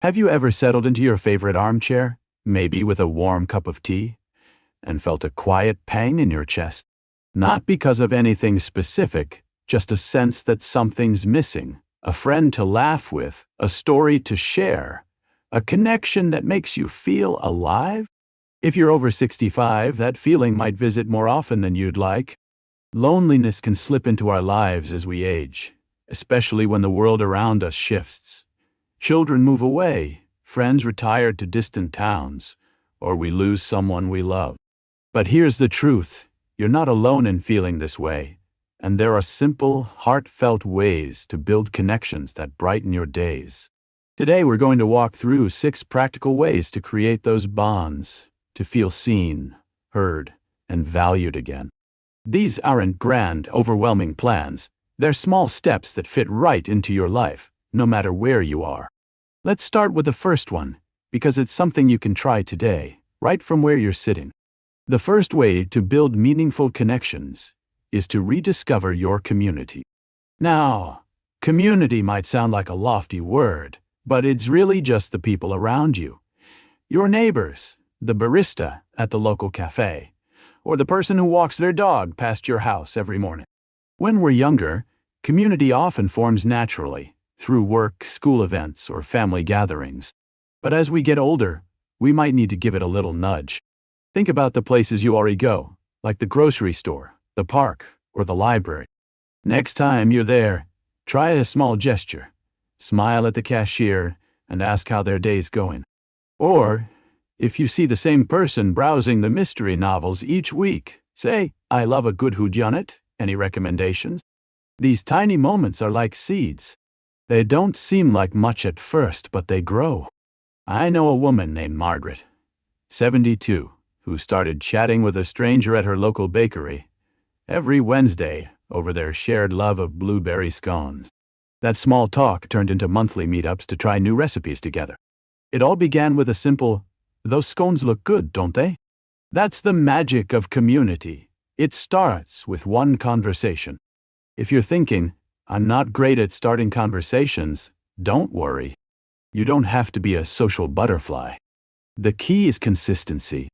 Have you ever settled into your favorite armchair, maybe with a warm cup of tea, and felt a quiet pang in your chest? Not because of anything specific, just a sense that something's missing, a friend to laugh with, a story to share, a connection that makes you feel alive? If you're over 65, that feeling might visit more often than you'd like. Loneliness can slip into our lives as we age, especially when the world around us shifts. Children move away, friends retire to distant towns, or we lose someone we love. But here's the truth, you're not alone in feeling this way, and there are simple, heartfelt ways to build connections that brighten your days. Today we're going to walk through 6 practical ways to create those bonds, to feel seen, heard, and valued again. These aren't grand, overwhelming plans. They're small steps that fit right into your life, no matter where you are. Let's start with the first one, because it's something you can try today, right from where you're sitting. The first way to build meaningful connections is to rediscover your community. Now, community might sound like a lofty word, but it's really just the people around you. Your neighbors, the barista at the local cafe, or the person who walks their dog past your house every morning. When we're younger, community often forms naturally, through work, school events, or family gatherings. But as we get older, we might need to give it a little nudge. Think about the places you already go, like the grocery store, the park, or the library. Next time you're there, try a small gesture. Smile at the cashier and ask how their day's going. Or, if you see the same person browsing the mystery novels each week, say, "I love a good whodunit. Any recommendations?" These tiny moments are like seeds. They don't seem like much at first, but they grow. I know a woman named Margaret, 72, who started chatting with a stranger at her local bakery every Wednesday over their shared love of blueberry scones. That small talk turned into monthly meetups to try new recipes together. It all began with a simple, "Those scones look good, don't they?" That's the magic of community. It starts with one conversation. If you're thinking, "I'm not great at starting conversations," don't worry. You don't have to be a social butterfly. The key is consistency.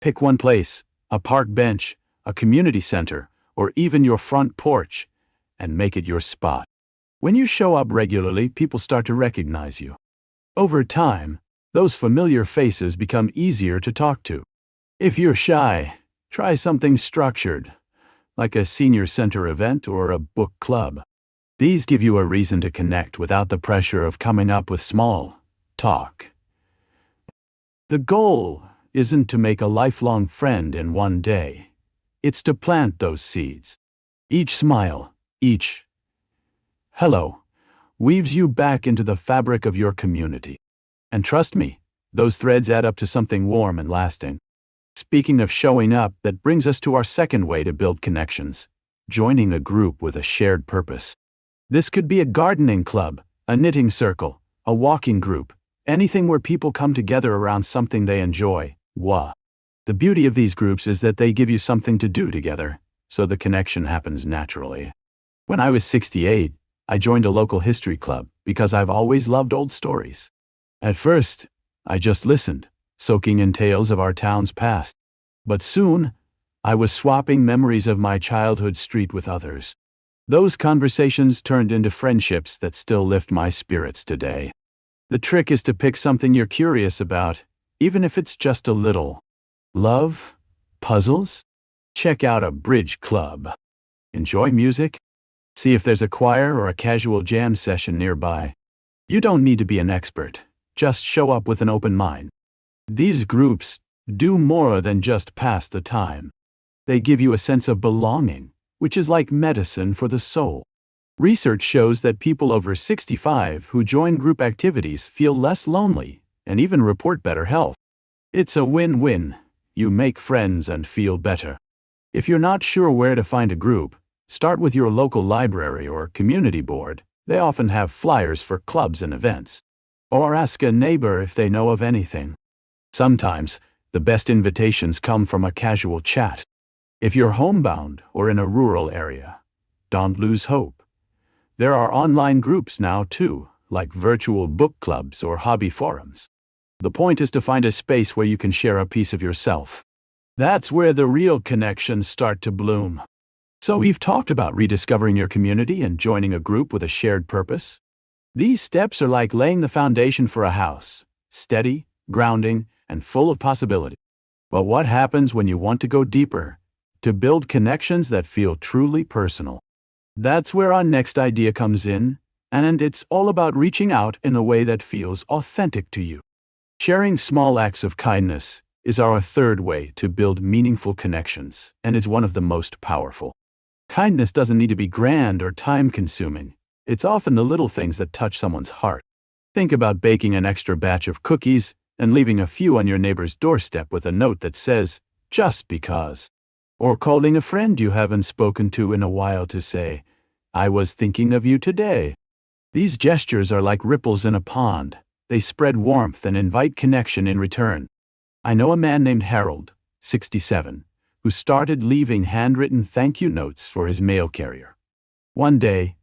Pick one place, a park bench, a community center, or even your front porch, and make it your spot. When you show up regularly, people start to recognize you. Over time, those familiar faces become easier to talk to. If you're shy, try something structured, like a senior center event or a book club. These give you a reason to connect without the pressure of coming up with small talk. The goal isn't to make a lifelong friend in one day. It's to plant those seeds. Each smile, each hello, weaves you back into the fabric of your community. And trust me, those threads add up to something warm and lasting. Speaking of showing up, that brings us to our second way to build connections, joining a group with a shared purpose. This could be a gardening club, a knitting circle, a walking group, anything where people come together around something they enjoy. The beauty of these groups is that they give you something to do together, so the connection happens naturally. When I was 68, I joined a local history club because I've always loved old stories. At first, I just listened, soaking in tales of our town's past. But soon, I was swapping memories of my childhood street with others. Those conversations turned into friendships that still lift my spirits today. The trick is to pick something you're curious about, even if it's just a little. Love? Puzzles? Check out a bridge club. Enjoy music? See if there's a choir or a casual jam session nearby. You don't need to be an expert. Just show up with an open mind. These groups do more than just pass the time. They give you a sense of belonging, which is like medicine for the soul. Research shows that people over 65 who join group activities feel less lonely and even report better health. It's a win-win. You make friends and feel better. If you're not sure where to find a group, start with your local library or community board. They often have flyers for clubs and events. Or ask a neighbor if they know of anything. Sometimes, the best invitations come from a casual chat. If you're homebound or in a rural area, don't lose hope. There are online groups now too, like virtual book clubs or hobby forums. The point is to find a space where you can share a piece of yourself. That's where the real connections start to bloom. So we've talked about rediscovering your community and joining a group with a shared purpose. These steps are like laying the foundation for a house, steady, grounding, and full of possibility. But what happens when you want to go deeper, to build connections that feel truly personal? That's where our next idea comes in, and it's all about reaching out in a way that feels authentic to you. Sharing small acts of kindness is our third way to build meaningful connections, and is one of the most powerful. Kindness doesn't need to be grand or time-consuming. It's often the little things that touch someone's heart. Think about baking an extra batch of cookies and leaving a few on your neighbor's doorstep with a note that says, "Just because." Or calling a friend you haven't spoken to in a while to say, "I was thinking of you today." These gestures are like ripples in a pond. They spread warmth and invite connection in return. I know a man named Harold, 67, who started leaving handwritten thank you notes for his mail carrier. One day,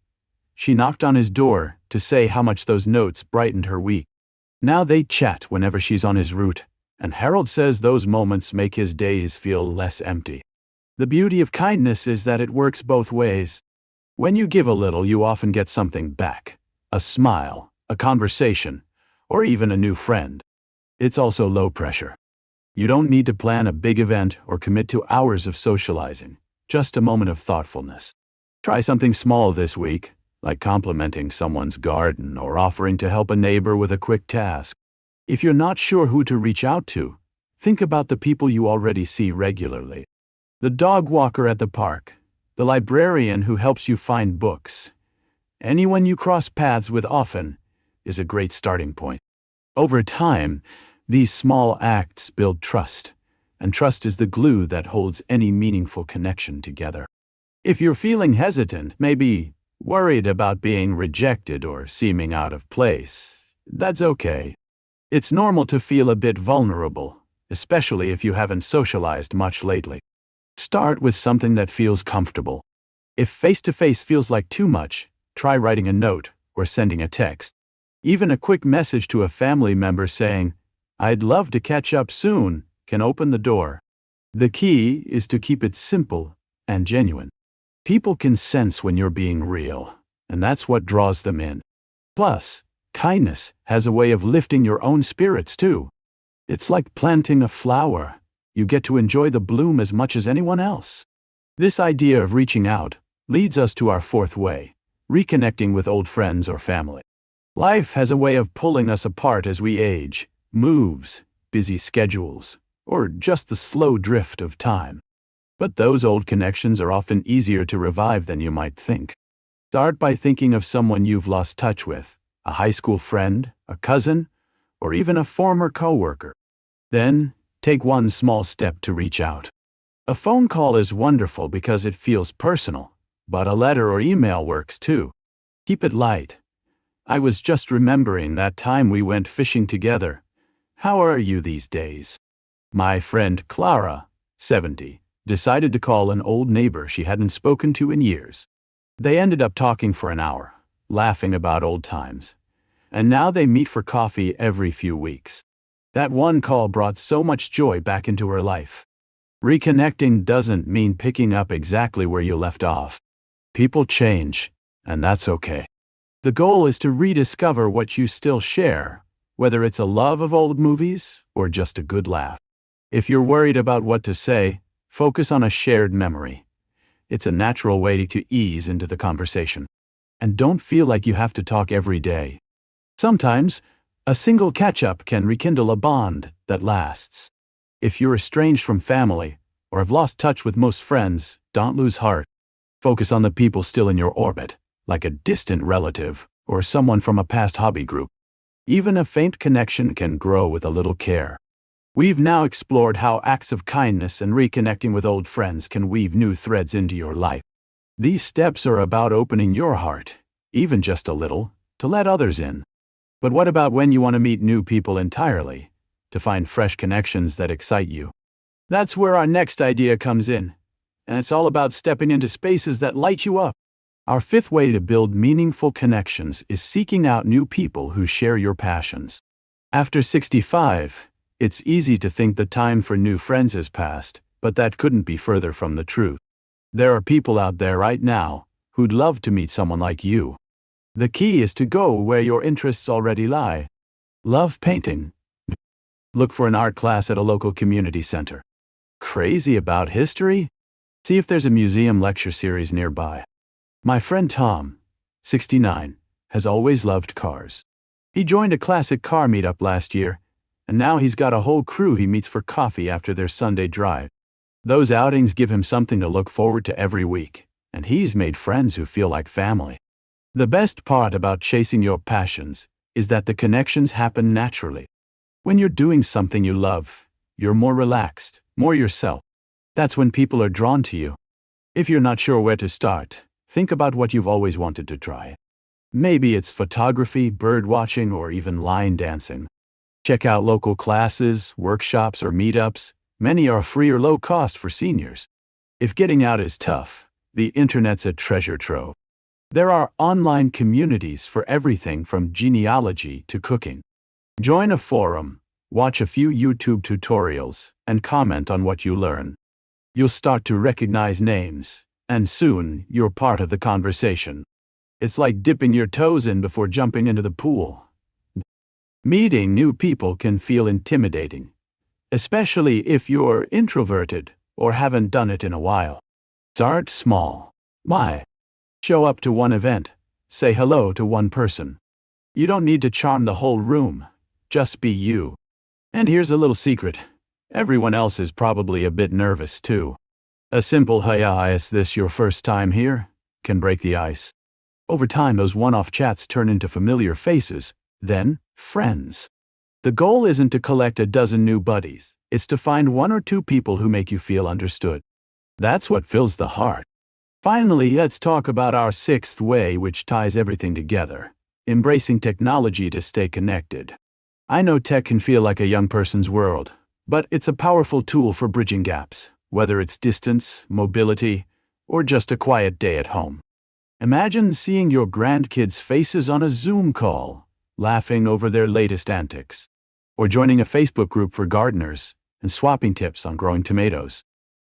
she knocked on his door to say how much those notes brightened her week. Now they chat whenever she's on his route, and Harold says those moments make his days feel less empty. The beauty of kindness is that it works both ways. When you give a little, you often get something back: a smile, a conversation, or even a new friend. It's also low pressure. You don't need to plan a big event or commit to hours of socializing, just a moment of thoughtfulness. Try something small this week, like complimenting someone's garden or offering to help a neighbor with a quick task. If you're not sure who to reach out to, think about the people you already see regularly. The dog walker at the park, the librarian who helps you find books. Anyone you cross paths with often is a great starting point. Over time, these small acts build trust, and trust is the glue that holds any meaningful connection together. If you're feeling hesitant, maybe worried about being rejected or seeming out of place, that's okay. It's normal to feel a bit vulnerable, especially if you haven't socialized much lately. Start with something that feels comfortable. If face-to-face feels like too much, try writing a note or sending a text. Even a quick message to a family member saying, "I'd love to catch up soon," can open the door. The key is to keep it simple and genuine. People can sense when you're being real, and that's what draws them in. Plus, kindness has a way of lifting your own spirits too. It's like planting a flower. You get to enjoy the bloom as much as anyone else. This idea of reaching out leads us to our fourth way: reconnecting with old friends or family. Life has a way of pulling us apart as we age. Moves, busy schedules, or just the slow drift of time. But those old connections are often easier to revive than you might think. Start by thinking of someone you've lost touch with, a high school friend, a cousin, or even a former coworker. Then, take one small step to reach out. A phone call is wonderful because it feels personal, but a letter or email works too. Keep it light. "I was just remembering that time we went fishing together. How are you these days?" My friend Clara, 70, decided to call an old neighbor she hadn't spoken to in years. They ended up talking for an hour, laughing about old times. And now they meet for coffee every few weeks. That one call brought so much joy back into her life. Reconnecting doesn't mean picking up exactly where you left off. People change, and that's okay. The goal is to rediscover what you still share, whether it's a love of old movies or just a good laugh. If you're worried about what to say, focus on a shared memory. It's a natural way to ease into the conversation. And don't feel like you have to talk every day. Sometimes, a single catch-up can rekindle a bond that lasts. If you're estranged from family or have lost touch with most friends, don't lose heart. Focus on the people still in your orbit, like a distant relative or someone from a past hobby group. Even a faint connection can grow with a little care. We've now explored how acts of kindness and reconnecting with old friends can weave new threads into your life. These steps are about opening your heart, even just a little, to let others in. But what about when you want to meet new people entirely, to find fresh connections that excite you? That's where our next idea comes in, and it's all about stepping into spaces that light you up. Our fifth way to build meaningful connections is seeking out new people who share your passions. After 65, it's easy to think the time for new friends has passed, but that couldn't be further from the truth. There are people out there right now who'd love to meet someone like you. The key is to go where your interests already lie. Love painting? Look for an art class at a local community center. Crazy about history? See if there's a museum lecture series nearby. My friend Tom, 69, has always loved cars. He joined a classic car meetup last year, and now he's got a whole crew he meets for coffee after their Sunday drive. Those outings give him something to look forward to every week, and he's made friends who feel like family. The best part about chasing your passions is that the connections happen naturally. When you're doing something you love, you're more relaxed, more yourself. That's when people are drawn to you. If you're not sure where to start, think about what you've always wanted to try. Maybe it's photography, bird watching, or even line dancing. Check out local classes, workshops, or meetups. Many are free or low cost for seniors. If getting out is tough, the internet's a treasure trove. There are online communities for everything from genealogy to cooking. Join a forum, watch a few YouTube tutorials, and comment on what you learn. You'll start to recognize names, and soon you're part of the conversation. It's like dipping your toes in before jumping into the pool. Meeting new people can feel intimidating, especially if you're introverted or haven't done it in a while. Start small. Why? Show up to one event. Say hello to one person. You don't need to charm the whole room. Just be you. And here's a little secret. Everyone else is probably a bit nervous too. A simple "Hiya, is this your first time here?" can break the ice. Over time, those one-off chats turn into familiar faces, then friends. The goal isn't to collect a dozen new buddies. It's to find one or two people who make you feel understood. That's what fills the heart. Finally, let's talk about our sixth way, which ties everything together: embracing technology to stay connected. I know tech can feel like a young person's world, but it's a powerful tool for bridging gaps, whether it's distance, mobility, or just a quiet day at home. Imagine seeing your grandkids' faces on a Zoom call, laughing over their latest antics, or joining a Facebook group for gardeners and swapping tips on growing tomatoes.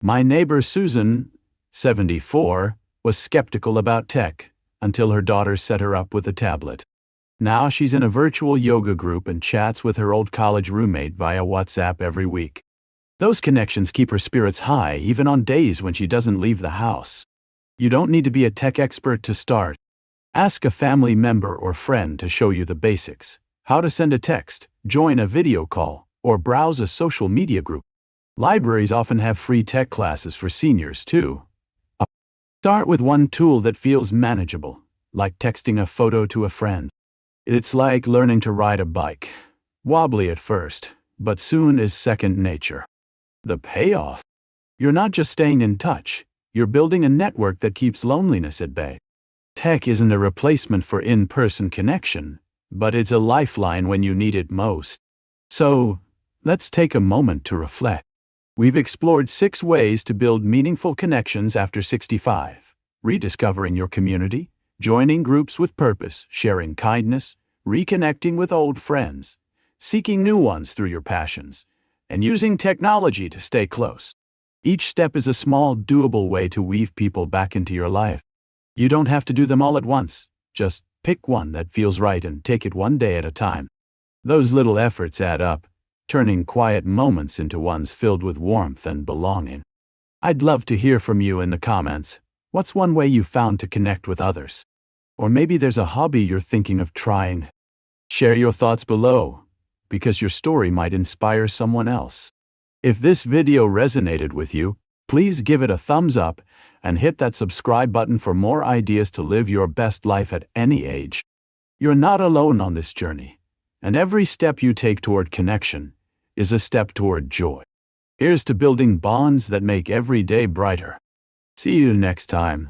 My neighbor Susan, 74, was skeptical about tech until her daughter set her up with a tablet. Now she's in a virtual yoga group and chats with her old college roommate via WhatsApp every week. Those connections keep her spirits high even on days when she doesn't leave the house. You don't need to be a tech expert to start. Ask a family member or friend to show you the basics: how to send a text, join a video call, or browse a social media group. Libraries often have free tech classes for seniors too. Start with one tool that feels manageable, like texting a photo to a friend. It's like learning to ride a bike. Wobbly at first, but soon is second nature. The payoff? You're not just staying in touch, you're building a network that keeps loneliness at bay. Tech isn't a replacement for in-person connection, but it's a lifeline when you need it most. So, let's take a moment to reflect. We've explored 6 ways to build meaningful connections after 65. Rediscovering your community, joining groups with purpose, sharing kindness, reconnecting with old friends, seeking new ones through your passions, and using technology to stay close. Each step is a small, doable way to weave people back into your life. You don't have to do them all at once. Just pick one that feels right and take it one day at a time. Those little efforts add up, turning quiet moments into ones filled with warmth and belonging. I'd love to hear from you in the comments. What's one way you found to connect with others? Or maybe there's a hobby you're thinking of trying. Share your thoughts below, because your story might inspire someone else. If this video resonated with you, please give it a thumbs up and hit that subscribe button for more ideas to live your best life at any age. You're not alone on this journey, and every step you take toward connection is a step toward joy. Here's to building bonds that make every day brighter. See you next time.